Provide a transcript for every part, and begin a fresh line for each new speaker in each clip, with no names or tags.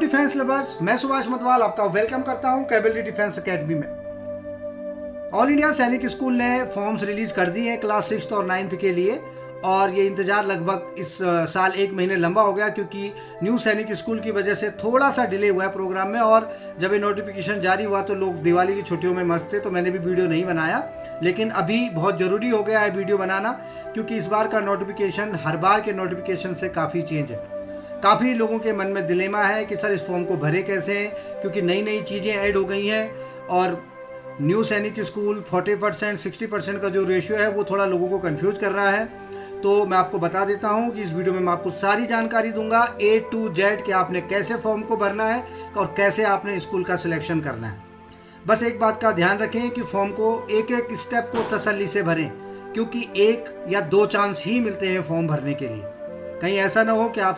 Defence lovers, मैं सुभाष मतवाल आपका welcome करता हूं कैबिलिटी डिफेंस एकेडमी में। ऑल इंडिया सैनिक स्कूल ने फॉर्म्स रिलीज कर दिए हैं क्लास 6 और 9 के लिए, और ये इंतज़ार लगभग इस साल 1 महीने लंबा हो गया क्योंकि न्यू सैनिक स्कूल की वजह से थोड़ा सा डिले हुआ है प्रोग्राम में। और जब ये नोटिफिकेशन जारी हुआ तो लोग दिवाली की छुट्टियों में मस्त थे, तो मैंने भी वीडियो नहीं बनाया। लेकिन अभी बहुत ज़रूरी हो गया है वीडियो बनाना, क्योंकि इस बार का नोटिफिकेशन हर बार के नोटिफिकेशन से काफ़ी चेंज है। काफ़ी लोगों के मन में दिलेमा है कि सर इस फॉर्म को भरे कैसे हैं, क्योंकि नई नई चीज़ें ऐड हो गई हैं और न्यू सैनिक स्कूल 40% 60% का जो रेशियो है वो थोड़ा लोगों को कंफ्यूज कर रहा है। तो मैं आपको बता देता हूं कि इस वीडियो में मैं आपको सारी जानकारी दूंगा A to Z कि आपने कैसे फॉर्म को भरना है और कैसे आपने स्कूल का सिलेक्शन करना है। बस एक बात का ध्यान रखें कि फॉर्म को एक एक स्टेप को तसल्ली से भरें, क्योंकि 1 या 2 चांस ही मिलते हैं फॉर्म भरने के लिए। कहीं ऐसा ना हो कि आप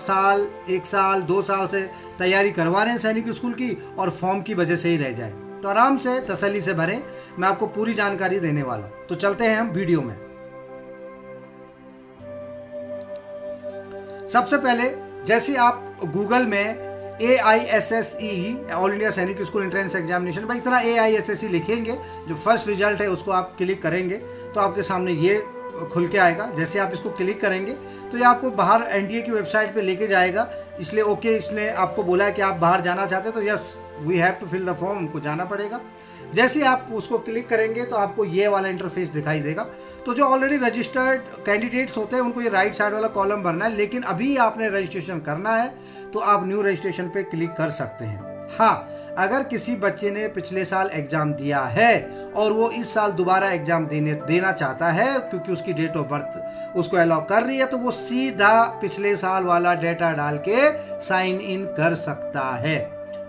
एक साल 2 साल से तैयारी करवा रहे हैं सैनिक स्कूल की और फॉर्म की वजह से ही रह जाए। तो आराम से तसल्ली से भरें, मैं आपको पूरी जानकारी देने वाला हूं। तो चलते हैं हम वीडियो में। सबसे पहले जैसे आप गूगल में AISSE ऑल इंडिया सैनिक स्कूल एंट्रेंस एग्जामिनेशन, भाई इतना AISSE लिखेंगे, जो फर्स्ट रिजल्ट है उसको आप क्लिक करेंगे तो आपके सामने ये खुल के आएगा। जैसे आप इसको क्लिक करेंगे तो ये आपको बाहर NTA की वेबसाइट पे लेके जाएगा। इसलिए ओके, इसने आपको बोला है कि आप बाहर जाना चाहते हैं तो yes we have to fill the form, उनको जाना पड़ेगा। जैसे ही आप उसको क्लिक करेंगे तो आपको ये वाला इंटरफेस दिखाई देगा। तो जो ऑलरेडी रजिस्टर्ड कैंडिडेट्स होते हैं उनको ये राइट साइड वाला कॉलम भरना है, लेकिन अभी आपने रजिस्ट्रेशन करना है तो आप न्यू रजिस्ट्रेशन पे क्लिक कर सकते हैं। हाँ, अगर किसी बच्चे ने पिछले साल एग्जाम दिया है और वो इस साल दोबारा एग्जाम देना चाहता है, क्योंकि उसकी डेट ऑफ बर्थ उसको अलाउ कर रही है, तो वो सीधा पिछले साल वाला डेटा डाल के साइन इन कर सकता है।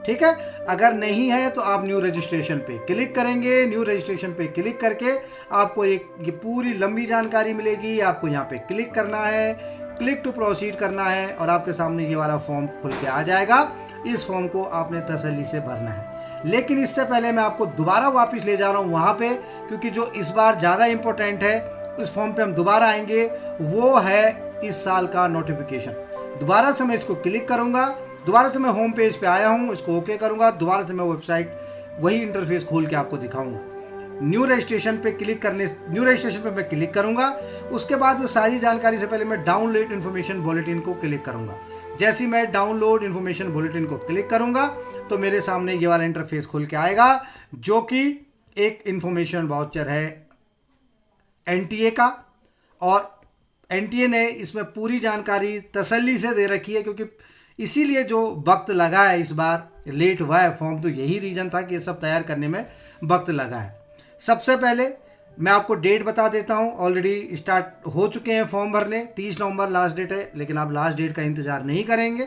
ठीक है, अगर नहीं है तो आप न्यू रजिस्ट्रेशन पे क्लिक करेंगे। न्यू रजिस्ट्रेशन पे क्लिक करके आपको ये पूरी लंबी जानकारी मिलेगी। आपको यहाँ पे क्लिक करना है, क्लिक टू प्रोसीड करना है और आपके सामने ये वाला फॉर्म खुल के आ जाएगा। इस फॉर्म को आपने तसल्ली से भरना है। लेकिन इससे पहले मैं आपको दोबारा वापस ले जा रहा हूँ वहाँ पे, क्योंकि जो इस बार ज़्यादा इंपॉर्टेंट है, इस फॉर्म पे हम दोबारा आएंगे, वो है इस साल का नोटिफिकेशन। दोबारा से मैं इसको क्लिक करूँगा, दोबारा से मैं होम पेज पे आया हूँ, इसको ओके करूँगा, दोबारा से मैं वेबसाइट वही इंटरफेस खोल के आपको दिखाऊँगा। न्यू रजिस्ट्रेशन पे मैं क्लिक करूँगा। उसके बाद वो सारी जानकारी से पहले मैं डाउनलोड इन्फॉर्मेशन बुलेटिन को क्लिक करूँगा। जैसे ही मैं डाउनलोड इन्फॉर्मेशन बुलेटिन को क्लिक करूँगा तो मेरे सामने ये वाला इंटरफेस खुल के आएगा, जो कि एक इन्फॉर्मेशन वाउचर है NTA का। और NTA ने इसमें पूरी जानकारी तसल्ली से दे रखी है, क्योंकि इसीलिए जो वक्त लगा है, इस बार लेट हुआ है फॉर्म, तो यही रीज़न था कि ये सब तैयार करने में वक्त लगा है। सबसे पहले मैं आपको डेट बता देता हूँ। ऑलरेडी स्टार्ट हो चुके हैं फॉर्म भरने, 30 नवंबर लास्ट डेट है। लेकिन आप लास्ट डेट का इंतज़ार नहीं करेंगे,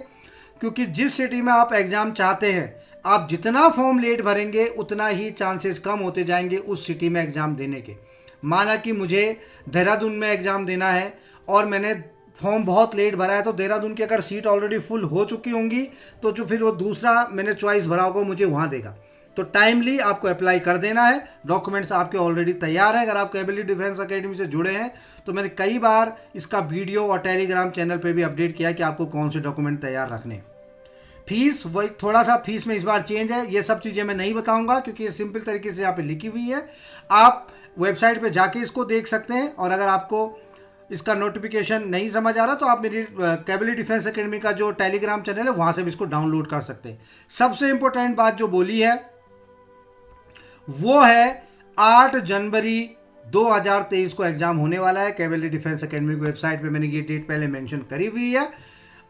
क्योंकि जिस सिटी में आप एग्ज़ाम चाहते हैं, आप जितना फॉर्म लेट भरेंगे उतना ही चांसेस कम होते जाएंगे उस सिटी में एग्ज़ाम देने के। माना कि मुझे देहरादून में एग्ज़ाम देना है और मैंने फॉर्म बहुत लेट भरा है, तो देहरादून की अगर सीट ऑलरेडी फुल हो चुकी होंगी तो जो फिर वो दूसरा मैंने चॉइस भरा होगा मुझे वहाँ देगा। तो टाइमली आपको अप्लाई कर देना है। डॉक्यूमेंट्स आपके ऑलरेडी तैयार हैं। अगर आप कैबिलिटी डिफेंस एकेडमी से जुड़े हैं तो मैंने कई बार इसका वीडियो और टेलीग्राम चैनल पे भी अपडेट किया कि आपको कौन से डॉक्यूमेंट तैयार रखने हैं। फीस वही, थोड़ा सा फीस में इस बार चेंज है। ये सब चीज़ें मैं नहीं बताऊंगा क्योंकि ये सिंपल तरीके से यहाँ पे लिखी हुई है। आप वेबसाइट पर जाके इसको देख सकते हैं। और अगर आपको इसका नोटिफिकेशन नहीं समझ आ रहा तो आप मेरी कैबिलिटी डिफेंस एकेडमी का जो टेलीग्राम चैनल है वहाँ से भी इसको डाउनलोड कर सकते हैं। सबसे इंपॉर्टेंट बात जो बोली है वो है 8 जनवरी 2023 को एग्जाम होने वाला है। कैबिलिटी डिफेंस एकेडमी की वेबसाइट पे मैंने ये डेट पहले मेंशन करी हुई है।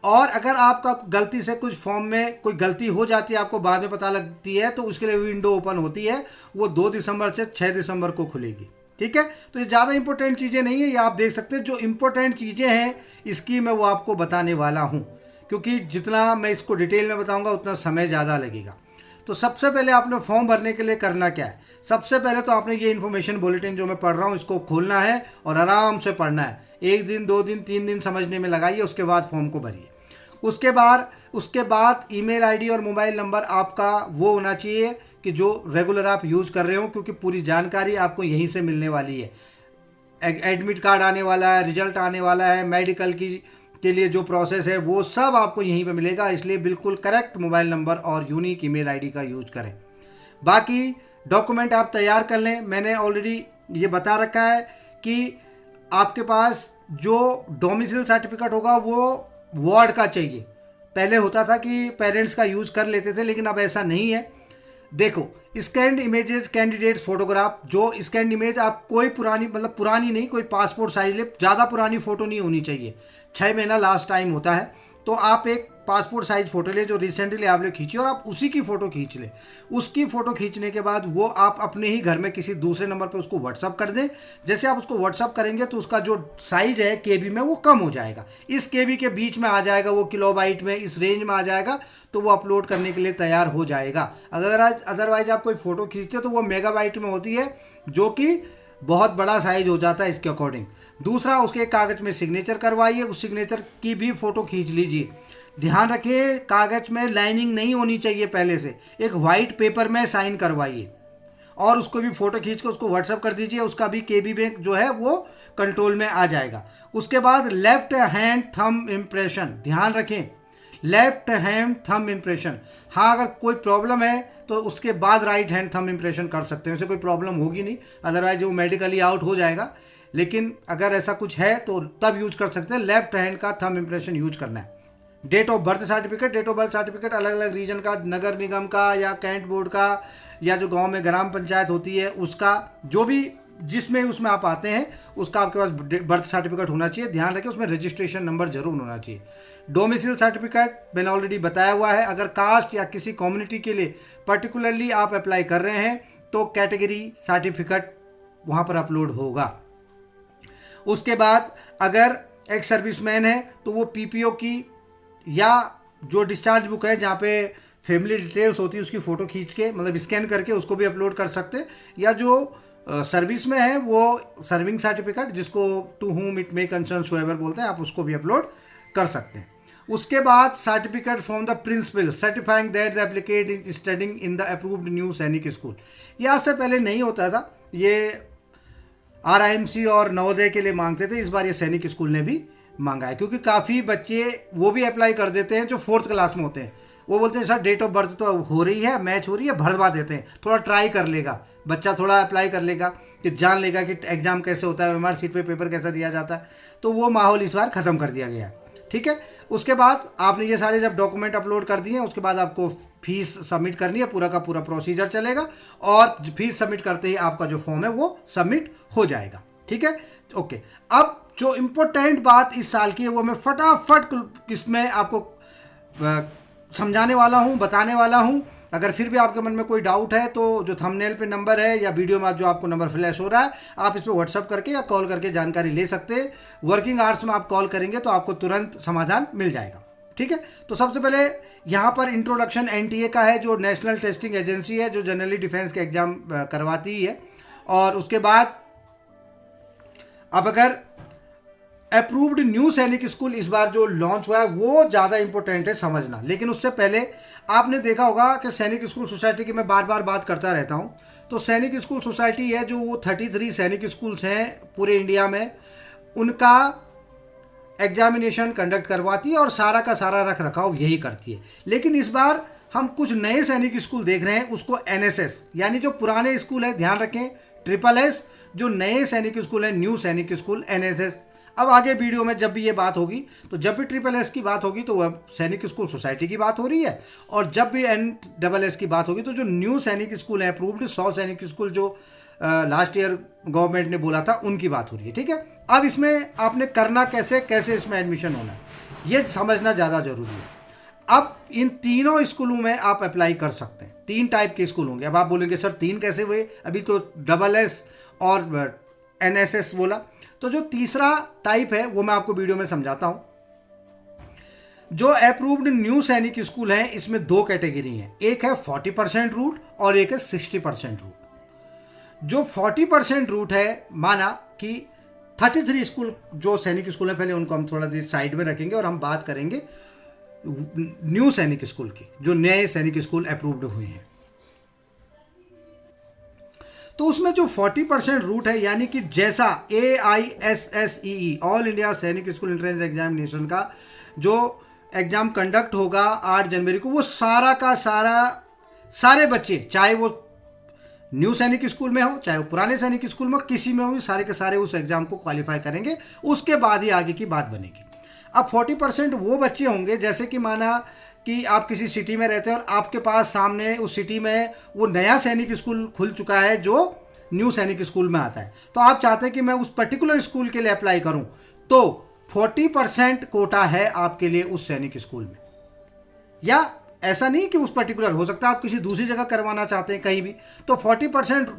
और अगर आपका गलती से कुछ फॉर्म में कोई गलती हो जाती है, आपको बाद में पता लगती है, तो उसके लिए विंडो ओपन होती है, वो 2 दिसंबर से 6 दिसंबर को खुलेगी। ठीक है, तो ये ज़्यादा इंपॉर्टेंट चीज़ें नहीं है, ये आप देख सकते हैं। जो इंपॉर्टेंट चीज़ें हैं इसकी मैं वो आपको बताने वाला हूँ, क्योंकि जितना मैं इसको डिटेल में बताऊँगा उतना समय ज़्यादा लगेगा। तो सबसे पहले आपने फॉर्म भरने के लिए करना क्या है? सबसे पहले तो आपने ये इन्फॉर्मेशन बुलेटिन जो मैं पढ़ रहा हूँ इसको खोलना है और आराम से पढ़ना है। 1 दिन 2 दिन 3 दिन समझने में लगाइए, उसके बाद फॉर्म को भरिए। उसके बाद ईमेल आईडी और मोबाइल नंबर आपका वो होना चाहिए कि जो रेगुलर आप यूज़ कर रहे हो, क्योंकि पूरी जानकारी आपको यहीं से मिलने वाली है। एडमिट कार्ड आने वाला है, रिजल्ट आने वाला है, मेडिकल की के लिए जो प्रोसेस है वो सब आपको यहीं पे मिलेगा, इसलिए बिल्कुल करेक्ट मोबाइल नंबर और यूनिक ईमेल आईडी का यूज करें। बाकी डॉक्यूमेंट आप तैयार कर लें। मैंने ऑलरेडी ये बता रखा है कि आपके पास जो डोमिसाइल सर्टिफिकेट होगा वो वार्ड का चाहिए। पहले होता था कि पेरेंट्स का यूज़ कर लेते थे, लेकिन अब ऐसा नहीं है। देखो, स्कैन्ड इमेजेस कैंडिडेट्स फोटोग्राफ, जो स्कैन्ड इमेज आप कोई पुरानी, मतलब पुरानी नहीं, कोई पासपोर्ट साइज ले, ज़्यादा पुरानी फ़ोटो नहीं होनी चाहिए, 6 महीना लास्ट टाइम होता है। तो आप एक पासपोर्ट साइज फ़ोटो ले जो रिसेंटली आपने खींची, और आप उसी की फ़ोटो खींच लें। उसकी फ़ोटो खींचने के बाद वो आप अपने ही घर में किसी दूसरे नंबर पे उसको व्हाट्सअप कर दें। जैसे आप उसको व्हाट्सअप करेंगे तो उसका जो साइज़ है केबी में वो कम हो जाएगा, इस केबी के बीच में आ जाएगा, वो किलोबाइट में, इस रेंज में आ जाएगा, तो वो अपलोड करने के लिए तैयार हो जाएगा। अगर अदरवाइज आप कोई फ़ोटो खींचते हो तो वो मेगाबाइट में होती है, जो कि बहुत बड़ा साइज हो जाता है इसके अकॉर्डिंग। दूसरा, उसके कागज़ में सिग्नेचर करवाइए, उस सिग्नेचर की भी फ़ोटो खींच लीजिए। ध्यान रखिए, कागज़ में लाइनिंग नहीं होनी चाहिए, पहले से एक वाइट पेपर में साइन करवाइए और उसको भी फ़ोटो खींच के उसको व्हाट्सअप कर दीजिए। उसका भी केबी बैंक जो है वो कंट्रोल में आ जाएगा। उसके बाद लेफ्ट हैंड थंब इम्प्रेशन, ध्यान रखें, लेफ्ट हैंड थंब इम्प्रेशन। हाँ, अगर कोई प्रॉब्लम है तो उसके बाद राइट हैंड थंब इम्प्रेशन कर सकते हैं, उससे कोई प्रॉब्लम होगी नहीं, अदरवाइज वो मेडिकली आउट हो जाएगा। लेकिन अगर ऐसा कुछ है तो तब यूज कर सकते हैं, लेफ्ट हैंड का थंब इम्प्रेशन यूज करना है। Date of birth certificate, date of birth certificate अलग अलग रीजन का, नगर निगम का या कैंट बोर्ड का या जो गांव में ग्राम पंचायत होती है उसका, जो भी जिसमें उसमें आप आते हैं उसका आपके पास बर्थ सर्टिफिकेट होना चाहिए। ध्यान रखें, उसमें रजिस्ट्रेशन नंबर जरूर होना चाहिए। डोमिसाइल सर्टिफिकेट मैंने ऑलरेडी बताया हुआ है। अगर कास्ट या किसी कम्युनिटी के लिए पर्टिकुलरली आप अप्लाई कर रहे हैं तो कैटेगरी सर्टिफिकेट वहाँ पर अपलोड होगा। उसके बाद अगर एक सर्विसमैन है तो वो पीपीओ की या जो डिस्चार्ज बुक है जहाँ पे फैमिली डिटेल्स होती है उसकी फ़ोटो खींच के, मतलब स्कैन करके उसको भी अपलोड कर सकते हैं। या जो सर्विस में है वो सर्विंग सर्टिफिकेट, जिसको to whom it may concern soever बोलते हैं, आप उसको भी अपलोड कर सकते हैं। उसके बाद certificate from the principal certifying that the applicant is studying in the approved new Sainik school. ये आज से पहले नहीं होता था, ये RIMC और नवोदय के लिए मांगते थे, इस बार ये सैनिक स्कूल ने भी मांगा है, क्योंकि काफ़ी बच्चे वो भी अप्लाई कर देते हैं जो 4th क्लास में होते हैं। वो बोलते हैं सर डेट ऑफ बर्थ तो हो रही है, मैच हो रही है, भरवा देते हैं, थोड़ा ट्राई कर लेगा बच्चा, थोड़ा अप्लाई कर लेगा कि जान लेगा कि एग्ज़ाम कैसे होता है, MR शीट पे पेपर कैसा दिया जाता है। तो वो माहौल इस बार ख़त्म कर दिया गया है, ठीक है। उसके बाद आपने ये सारे जब डॉक्यूमेंट अपलोड कर दिए, उसके बाद आपको फीस सबमिट करनी है, पूरा का पूरा प्रोसीजर चलेगा, और फीस सबमिट करते ही आपका जो फॉर्म है वो सबमिट हो जाएगा, ठीक है। ओके, अब जो इम्पोर्टेंट बात इस साल की है वो मैं फटाफट इसमें आपको समझाने वाला हूँ, बताने वाला हूँ। अगर फिर भी आपके मन में कोई डाउट है तो जो थंबनेल पे नंबर है या वीडियो में जो आपको नंबर फ्लैश हो रहा है, आप इस पर व्हाट्सअप करके या कॉल करके जानकारी ले सकते हैं। वर्किंग आवर्स में आप कॉल करेंगे तो आपको तुरंत समाधान मिल जाएगा, ठीक है। तो सबसे पहले यहाँ पर इंट्रोडक्शन NTA का है, जो नेशनल टेस्टिंग एजेंसी है, जो जनरली डिफेंस के एग्जाम करवाती ही है। और उसके बाद अब अगर अप्रूव्ड न्यू सैनिक स्कूल इस बार जो लॉन्च हुआ है वो ज़्यादा इंपॉर्टेंट है समझना। लेकिन उससे पहले आपने देखा होगा कि सैनिक स्कूल सोसाइटी की मैं बार बार बात करता रहता हूँ। तो सैनिक स्कूल सोसाइटी है जो वो 33 सैनिक स्कूल्स हैं पूरे इंडिया में, उनका एग्जामिनेशन कंडक्ट करवाती है और सारा का सारा रख रखाव यही करती है। लेकिन इस बार हम कुछ नए सैनिक स्कूल देख रहे हैं, उसको NSS, यानी जो पुराने स्कूल है, ध्यान रखें, SSS, जो नए सैनिक स्कूल है, न्यू सैनिक स्कूल NSS। अब आगे वीडियो में जब भी ये बात होगी तो जब भी SSS की बात होगी तो वह सैनिक स्कूल सोसाइटी की बात हो रही है, और जब भी NSS की बात होगी तो जो न्यू सैनिक स्कूल है अप्रूव्ड 100 सैनिक स्कूल जो लास्ट ईयर गवर्नमेंट ने बोला था उनकी बात हो रही है, ठीक है। अब इसमें आपने करना कैसे इसमें एडमिशन होना है ये समझना ज़्यादा ज़रूरी है। अब इन तीनों स्कूलों में आप अप्लाई कर सकते हैं। 3 टाइप के स्कूल होंगे। अब आप बोलेंगे सर 3 कैसे हुए, अभी तो SSS और NSS बोला। तो जो तीसरा टाइप है वो मैं आपको वीडियो में समझाता हूं। जो अप्रूव्ड न्यू सैनिक स्कूल है इसमें 2 कैटेगरी हैं, एक है 40% रूट और एक है 60% रूट। जो 40% रूट है, माना कि 33 स्कूल जो सैनिक स्कूल है, पहले उनको हम थोड़ा देर साइड में रखेंगे और हम बात करेंगे न्यू सैनिक स्कूल की, जो नए सैनिक स्कूल अप्रूव्ड हुए हैं। तो उसमें जो 40% रूट है, यानी कि जैसा AISSEE ऑल इंडिया सैनिक स्कूल एंट्रेंस एग्जामिनेशन का जो एग्जाम कंडक्ट होगा 8 जनवरी को, वो सारा का सारे बच्चे, चाहे वो न्यू सैनिक स्कूल में हो चाहे वो पुराने सैनिक स्कूल में हो, किसी में हो, सारे के सारे उस एग्जाम को क्वालिफाई करेंगे। उसके बाद ही आगे की बात बनेगी। अब 40% वो बच्चे होंगे, जैसे कि माना कि आप किसी सिटी में रहते हैं और आपके पास सामने उस सिटी में वो नया सैनिक स्कूल खुल चुका है जो न्यू सैनिक स्कूल में आता है, तो आप चाहते हैं कि मैं उस पर्टिकुलर स्कूल के लिए अप्लाई करूं, तो 40% कोटा है आपके लिए उस सैनिक स्कूल में। या ऐसा नहीं कि उस पर्टिकुलर, हो सकता है आप किसी दूसरी जगह करवाना चाहते हैं कहीं भी, तो 40%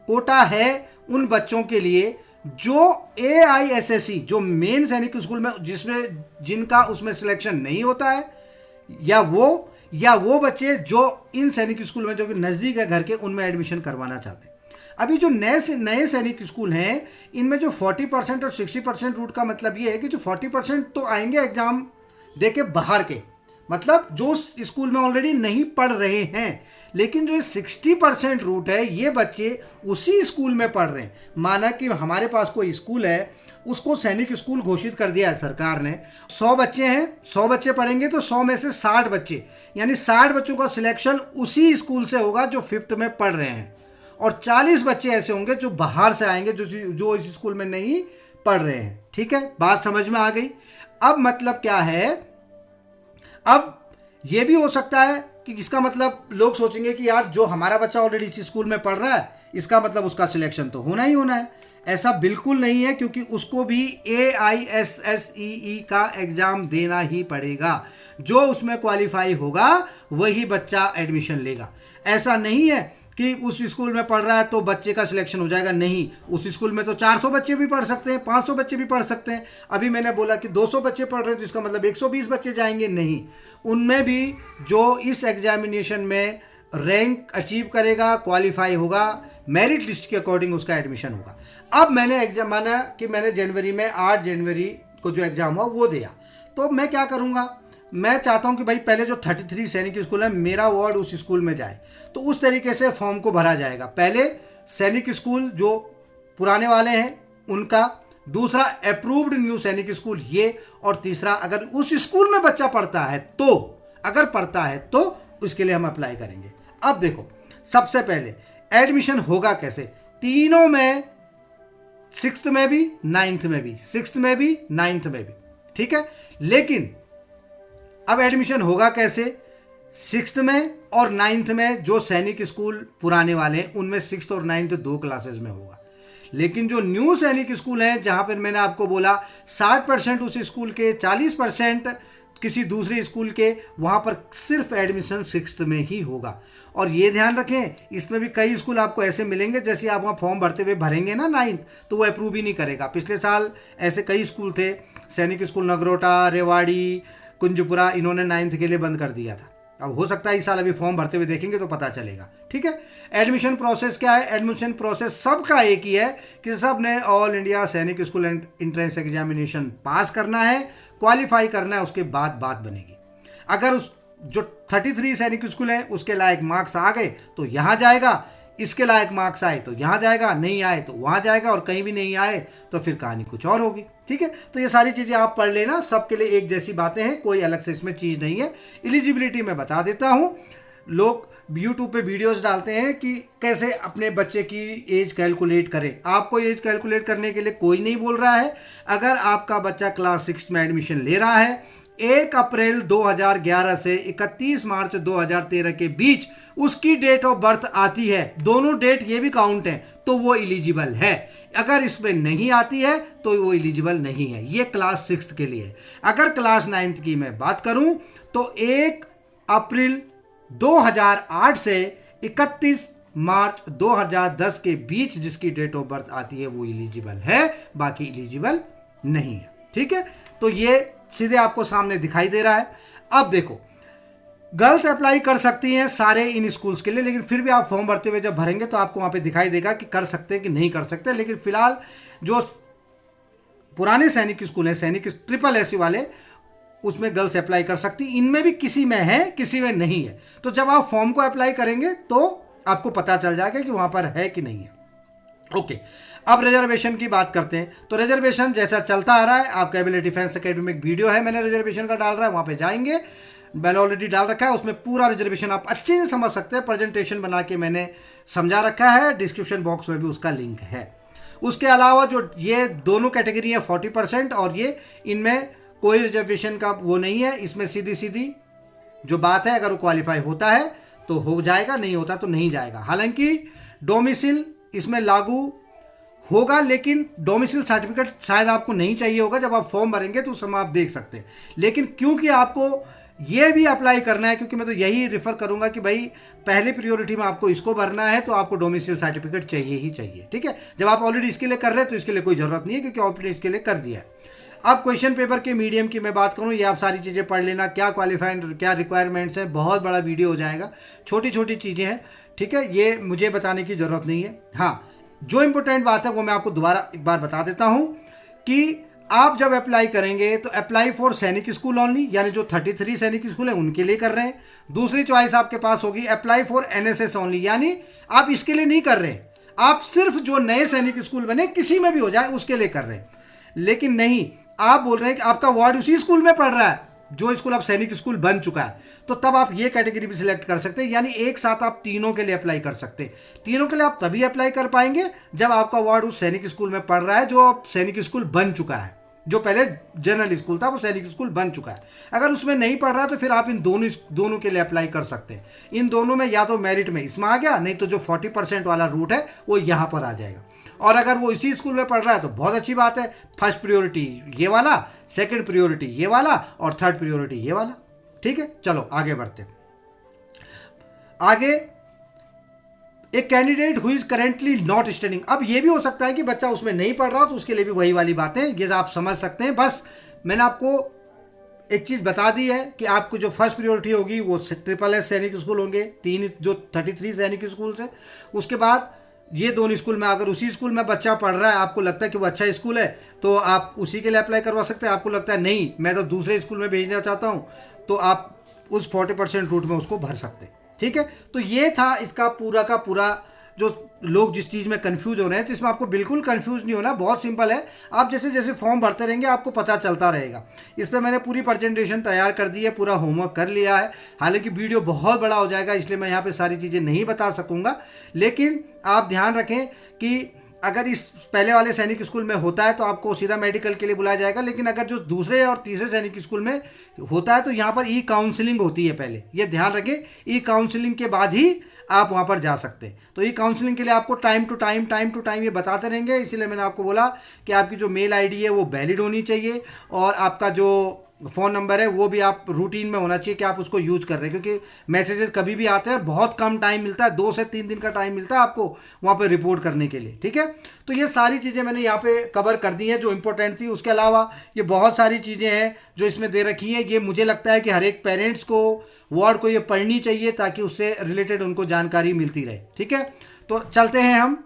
कोटा है उन बच्चों के लिए जो AISSE जो मेन सैनिक स्कूल में जिनका उसमें सिलेक्शन नहीं होता है, या वो बच्चे जो इन सैनिक स्कूल में जो कि नज़दीक है घर के, उनमें एडमिशन करवाना चाहते हैं। अभी जो नए सैनिक स्कूल हैं, इनमें जो 40% और 60% रूट का मतलब ये है कि जो 40% तो आएंगे एग्जाम देके बाहर के, मतलब जो स्कूल में ऑलरेडी नहीं पढ़ रहे हैं, लेकिन जो 60% रूट है ये बच्चे उसी स्कूल में पढ़ रहे हैं। माना कि हमारे पास कोई स्कूल है, उसको सैनिक स्कूल घोषित कर दिया है सरकार ने, 100 बच्चे हैं, 100 बच्चे पढ़ेंगे तो 100 में से 60 बच्चे, यानी 60 बच्चों का सिलेक्शन उसी स्कूल से होगा जो 5th में पढ़ रहे हैं, और 40 बच्चे ऐसे होंगे जो बाहर से आएंगे जो इस स्कूल में नहीं पढ़ रहे हैं। ठीक है, बात समझ में आ गई। अब मतलब क्या है, अब ये भी हो सकता है कि इसका मतलब लोग सोचेंगे कि यार जो हमारा बच्चा ऑलरेडी इसी स्कूल में पढ़ रहा है, इसका मतलब उसका सिलेक्शन तो होना ही होना है। ऐसा बिल्कुल नहीं है, क्योंकि उसको भी AISSEE का एग्जाम देना ही पड़ेगा। जो उसमें क्वालिफाई होगा वही बच्चा एडमिशन लेगा। ऐसा नहीं है कि उस स्कूल में पढ़ रहा है तो बच्चे का सिलेक्शन हो जाएगा, नहीं। उस स्कूल में तो 400 बच्चे भी पढ़ सकते हैं, 500 बच्चे भी पढ़ सकते हैं। अभी मैंने बोला कि 200 बच्चे पढ़ रहे हैं तो इसका मतलब 120 बच्चे जाएंगे, नहीं। उनमें भी जो इस एग्जामिनेशन में रैंक अचीव करेगा, क्वालिफाई होगा, मेरिट लिस्ट के अकॉर्डिंग उसका एडमिशन होगा। अब मैंने एग्जाम माना कि मैंने जनवरी में 8 जनवरी को जो एग्ज़ाम हुआ वो दिया, तो मैं क्या करूँगा, मैं चाहता हूं कि भाई पहले जो 33 सैनिक स्कूल है मेरा वार्ड उस स्कूल में जाए, तो उस तरीके से फॉर्म को भरा जाएगा। पहले सैनिक स्कूल जो पुराने वाले हैं उनका, दूसरा अप्रूव्ड न्यू सैनिक स्कूल ये, और तीसरा अगर उस स्कूल में बच्चा पढ़ता है तो, अगर पढ़ता है तो उसके लिए हम अप्लाई करेंगे। अब देखो, सबसे पहले एडमिशन होगा कैसे, तीनों में, 6th में भी 9th में भी, 6th में भी 9th में भी, ठीक है। लेकिन अब एडमिशन होगा कैसे, 6th में और 9th में जो सैनिक स्कूल पुराने वाले हैं उनमें 6th और 9th 2 क्लासेस में होगा। लेकिन जो न्यू सैनिक स्कूल हैं, जहां पर मैंने आपको बोला 60% उस स्कूल के, 40% किसी दूसरे स्कूल के, वहां पर सिर्फ एडमिशन 6th में ही होगा। और ये ध्यान रखें, इसमें भी कई स्कूल आपको ऐसे मिलेंगे, जैसे आप वहाँ फॉर्म भरते हुए भरेंगे ना 9th, तो वो अप्रूव ही नहीं करेगा। पिछले साल ऐसे कई स्कूल थे, सैनिक स्कूल नगरोटा, रेवाड़ी, कुंजपुरा, इन्होंने 9th के लिए बंद कर दिया था। अब हो सकता है इस साल अभी फॉर्म भरते हुए देखेंगे तो पता चलेगा। ठीक है, एडमिशन प्रोसेस क्या है, एडमिशन प्रोसेस सबका एक ही है कि सब ने ऑल इंडिया सैनिक स्कूल एंट्रेंस एग्जामिनेशन पास करना है, क्वालिफाई करना है, उसके बाद बात बनेगी। अगर उस जो 33 सैनिक स्कूल है उसके लायक मार्क्स आ गए तो यहाँ जाएगा, इसके लायक मार्क्स आए तो यहाँ जाएगा, नहीं आए तो वहाँ जाएगा, और कहीं भी नहीं आए तो फिर कहानी कुछ और होगी। ठीक है, तो ये सारी चीज़ें आप पढ़ लेना, सबके लिए एक जैसी बातें हैं, कोई अलग से इसमें चीज़ नहीं है। एलिजिबिलिटी मैं बता देता हूँ, लोग यूट्यूब पे वीडियोस डालते हैं कि कैसे अपने बच्चे की एज कैलकुलेट करें। आपको एज कैलकुलेट करने के लिए कोई नहीं बोल रहा है। अगर आपका बच्चा क्लास 6 में एडमिशन ले रहा है, 1 अप्रैल 2011 से 31 मार्च 2013 के बीच उसकी डेट ऑफ बर्थ आती है, दोनों डेट ये भी काउंट है, तो वो एलिजिबल है। अगर इसमें नहीं आती है तो वो एलिजिबल नहीं है। ये क्लास 6 के लिए है। अगर क्लास 9 की मैं बात करूं तो 1 अप्रैल 2008 से 31 मार्च 2010 के बीच जिसकी डेट ऑफ बर्थ आती है वो एलिजिबल है, बाकी एलिजिबल नहीं है। ठीक है, तो ये सीधे आपको सामने दिखाई दे रहा है। अब देखो, गर्ल्स अप्लाई कर सकती हैं सारे इन स्कूल्स के लिए, लेकिन फिर भी आप फॉर्म भरते हुए जब भरेंगे तो आपको वहां पे दिखाई देगा कि कर सकते हैं कि नहीं कर सकते। लेकिन फिलहाल जो पुराने सैनिक स्कूल हैं, सैनिक SSS वाले, उसमें गर्ल्स अप्लाई कर सकती। इनमें भी किसी में है, किसी में नहीं है। तो जब आप फॉर्म को अप्लाई करेंगे तो आपको पता चल जाएगा कि वहाँ पर है कि नहीं है। ओके, अब रिजर्वेशन की बात करते हैं। तो रिजर्वेशन जैसा चलता आ रहा है, आपका एबिलिटी डिफेंस अकेडमी में एक वीडियो है मैंने रिजर्वेशन का डाल रहा है, वहाँ पे जाएंगे, मैंने ऑलरेडी डाल रखा है, उसमें पूरा रिजर्वेशन आप अच्छे से समझ सकते हैं। प्रेजेंटेशन बना के मैंने समझा रखा है, डिस्क्रिप्शन बॉक्स में भी उसका लिंक है। उसके अलावा जो ये दोनों कैटेगरी है 40% और ये, इनमें कोई रिजर्वेशन का वो नहीं है। इसमें सीधी सीधी जो बात है, अगर वो क्वालिफाई होता है तो हो जाएगा, नहीं होता तो नहीं जाएगा। हालांकि डोमिसिल इसमें लागू होगा, लेकिन डोमिसिल सर्टिफिकेट शायद आपको नहीं चाहिए होगा। जब आप फॉर्म भरेंगे तो उस समय आप देख सकते हैं। लेकिन क्योंकि आपको ये भी अप्लाई करना है, क्योंकि मैं तो यही रिफर करूंगा कि भाई पहले प्रायोरिटी में आपको इसको भरना है, तो आपको डोमिसिल सर्टिफिकेट चाहिए ही चाहिए। ठीक है, जब आप ऑलरेडी इसके लिए कर रहे हैं तो इसके लिए कोई जरूरत नहीं है, क्योंकि ऑलरेडी इसके लिए कर दिया है। अब क्वेश्चन पेपर के मीडियम की मैं बात करूं, ये आप सारी चीज़ें पढ़ लेना, क्या क्वालिफाइंग, क्या रिक्वायरमेंट्स हैं, बहुत बड़ा वीडियो हो जाएगा, छोटी छोटी चीज़ें हैं। ठीक है, ये मुझे बताने की ज़रूरत नहीं है। हाँ, जो इंपॉर्टेंट बात है वो मैं आपको दोबारा एक बार बता देता हूं कि आप जब अप्लाई करेंगे तो अप्लाई फॉर सैनिक स्कूल ओनली, यानी जो 33 सैनिक स्कूल है उनके लिए कर रहे हैं। दूसरी चॉइस आपके पास होगी अप्लाई फॉर एनएसएस ओनली, यानी आप इसके लिए नहीं कर रहे हैं, आप सिर्फ जो नए सैनिक स्कूल बने किसी में भी हो जाए उसके लिए कर रहे हैं। लेकिन नहीं, आप बोल रहे हैं कि आपका वार्ड उसी स्कूल में पढ़ रहा है जो स्कूल अब सैनिक स्कूल बन चुका है, तो तब आप ये कैटेगरी भी सिलेक्ट कर सकते हैं। यानी एक साथ आप तीनों के लिए अप्लाई कर सकते हैं। तीनों के लिए आप तभी अप्लाई कर पाएंगे जब आपका वार्ड उस सैनिक स्कूल में पढ़ रहा है जो अब सैनिक स्कूल बन चुका है। जो पहले जनरल स्कूल था वो सैनिक स्कूल बन चुका है। अगर उसमें नहीं पढ़ रहा तो फिर आप इन दोनों के लिए अप्लाई कर सकते हैं। इन दोनों में या तो मेरिट में इसमें आ गया, नहीं तो जो 40% वाला रूट है वो यहाँ पर आ जाएगा। और अगर वो इसी स्कूल में पढ़ रहा है तो बहुत अच्छी बात है, फर्स्ट प्रियोरिटी ये वाला, सेकंड प्रियोरिटी ये वाला और थर्ड प्रियोरिटी ये वाला। ठीक है, चलो आगे बढ़ते हैं। आगे, एक candidate who is currently not studying. अब ये भी हो सकता है कि बच्चा उसमें नहीं पढ़ रहा, तो उसके लिए भी वही वाली बातें, ये आप समझ सकते हैं। बस मैंने आपको एक चीज़ बता दी है कि आपको जो फर्स्ट प्रियोरिटी होगी वो SSS सैनिक स्कूल होंगे, 3 जो 33 सैनिक स्कूल है। उसके बाद ये दोनों स्कूल में, अगर उसी स्कूल में बच्चा पढ़ रहा है, आपको लगता है कि वो अच्छा स्कूल है, तो आप उसी के लिए अप्लाई करवा सकते हैं। आपको लगता है नहीं मैं तो दूसरे स्कूल में भेजना चाहता हूँ, तो आप उस 40% रूट में उसको भर सकते हैं। ठीक है, तो ये था इसका पूरा का पूरा। जो लोग जिस चीज़ में कंफ्यूज हो रहे हैं, तो इसमें आपको बिल्कुल कंफ्यूज नहीं होना, बहुत सिंपल है। आप जैसे जैसे फॉर्म भरते रहेंगे आपको पता चलता रहेगा। इस पर मैंने पूरी प्रेजेंटेशन तैयार कर दी है, पूरा होमवर्क कर लिया है। हालांकि वीडियो बहुत बड़ा हो जाएगा, इसलिए मैं यहाँ पे सारी चीज़ें नहीं बता सकूँगा। लेकिन आप ध्यान रखें कि अगर इस पहले वाले सैनिक स्कूल में होता है तो आपको सीधा मेडिकल के लिए बुलाया जाएगा। लेकिन अगर जो दूसरे और तीसरे सैनिक स्कूल में होता है तो यहाँ पर ई काउंसलिंग होती है पहले, ये ध्यान रखें। ई काउंसलिंग के बाद ही आप वहाँ पर जा सकते हैं। तो ई काउंसलिंग के लिए आपको टाइम टू टाइम ये बताते रहेंगे। इसीलिए मैंने आपको बोला कि आपकी जो मेल आईडी है वो वैलिड होनी चाहिए, और आपका जो फ़ोन नंबर है वो भी आप रूटीन में होना चाहिए कि आप उसको यूज कर रहे हैं, क्योंकि मैसेजेस कभी भी आते हैं, बहुत कम टाइम मिलता है, 2 से 3 दिन का टाइम मिलता है आपको वहाँ पे रिपोर्ट करने के लिए। ठीक है, तो ये सारी चीज़ें मैंने यहाँ पे कवर कर दी हैं जो इंपॉर्टेंट थी। उसके अलावा ये बहुत सारी चीज़ें हैं जो इसमें दे रखी हैं। ये मुझे लगता है कि हर एक पेरेंट्स को, वार्ड को ये पढ़नी चाहिए, ताकि उससे रिलेटेड उनको जानकारी मिलती रहे। ठीक है, तो चलते हैं हम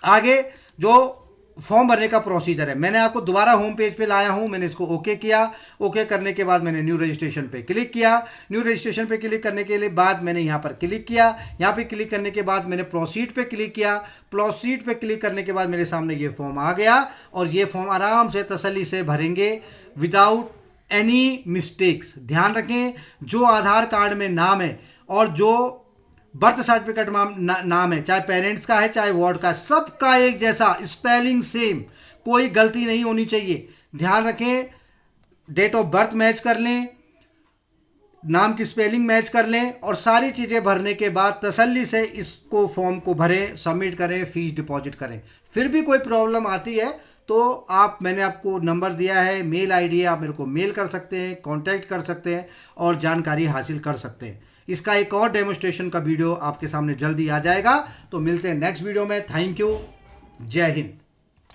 आगे। जो फॉर्म भरने का प्रोसीजर है, मैंने आपको दोबारा होम पेज पे लाया हूं। मैंने इसको ओके किया, ओके करने के बाद मैंने न्यू रजिस्ट्रेशन पे क्लिक किया। न्यू रजिस्ट्रेशन पे क्लिक करने के लिए बाद मैंने यहाँ पर क्लिक किया। यहाँ पे क्लिक करने के बाद मैंने प्रोसीड पे क्लिक किया। प्रोसीड पे क्लिक करने के बाद मेरे सामने ये फॉर्म आ गया, और ये फॉर्म आराम से तसल्ली से भरेंगे विदाउट एनी मिस्टेक्स। ध्यान रखें, जो आधार कार्ड में नाम है और जो बर्थ सर्टिफिकेट नाम है, चाहे पेरेंट्स का है चाहे वार्ड का, सबका एक जैसा, स्पेलिंग सेम, कोई गलती नहीं होनी चाहिए। ध्यान रखें, डेट ऑफ बर्थ मैच कर लें, नाम की स्पेलिंग मैच कर लें, और सारी चीज़ें भरने के बाद तसल्ली से इसको फॉर्म को भरें, सबमिट करें, फीस डिपॉजिट करें। फिर भी कोई प्रॉब्लम आती है तो मैंने आपको नंबर दिया है, मेल आईडी है, आप मेरे को मेल कर सकते हैं, कांटेक्ट कर सकते हैं और जानकारी हासिल कर सकते हैं। इसका एक और डेमोस्ट्रेशन का वीडियो आपके सामने जल्दी आ जाएगा। तो मिलते हैं नेक्स्ट वीडियो में। थैंक यू, जय हिंद।